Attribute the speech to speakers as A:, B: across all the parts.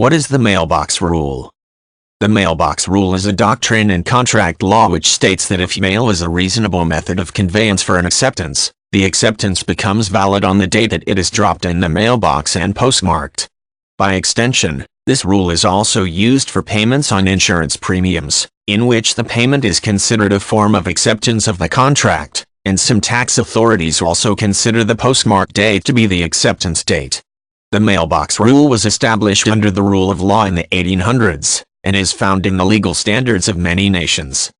A: What is the mailbox rule? The mailbox rule is a doctrine in contract law which states that if mail is a reasonable method of conveyance for an acceptance, the acceptance becomes valid on the date that it is dropped in the mailbox and postmarked. By extension, this rule is also used for payments on insurance premiums, in which the payment is considered a form of acceptance of the contract, and some tax authorities also consider the postmark date to be the acceptance date. The mailbox rule was established under the rule of law in the 1800s, and is found in the legal standards of many nations.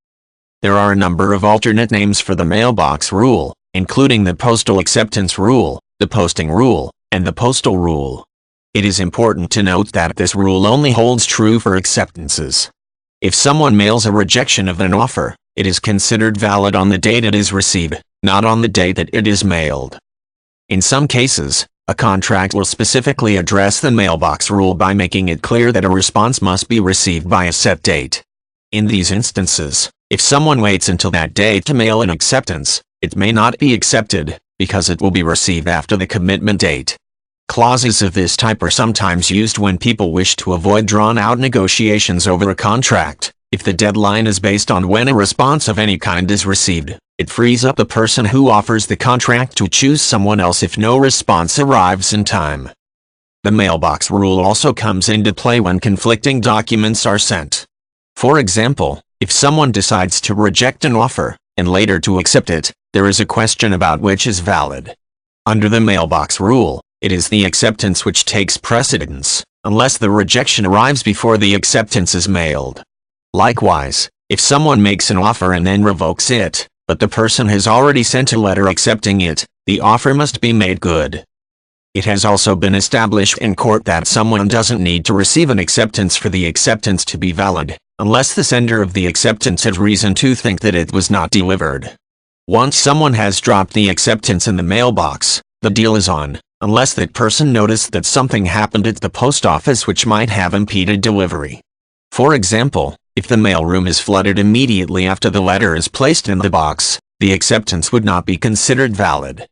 A: There are a number of alternate names for the mailbox rule, including the postal acceptance rule, the posting rule, and the postal rule. It is important to note that this rule only holds true for acceptances. If someone mails a rejection of an offer, it is considered valid on the date it is received, not on the date that it is mailed. In some cases, a contract will specifically address the mailbox rule by making it clear that a response must be received by a set date. In these instances, if someone waits until that date to mail an acceptance, it may not be accepted, because it will be received after the commitment date. Clauses of this type are sometimes used when people wish to avoid drawn-out negotiations over a contract. If the deadline is based on when a response of any kind is received, it frees up the person who offers the contract to choose someone else if no response arrives in time. The mailbox rule also comes into play when conflicting documents are sent. For example, if someone decides to reject an offer, and later to accept it, there is a question about which is valid. Under the mailbox rule, it is the acceptance which takes precedence, unless the rejection arrives before the acceptance is mailed. Likewise, if someone makes an offer and then revokes it, but the person has already sent a letter accepting it, the offer must be made good. It has also been established in court that someone doesn't need to receive an acceptance for the acceptance to be valid, unless the sender of the acceptance has reason to think that it was not delivered. Once someone has dropped the acceptance in the mailbox, the deal is on, unless that person noticed that something happened at the post office which might have impeded delivery. For example, if the mailroom is flooded immediately after the letter is placed in the box, the acceptance would not be considered valid.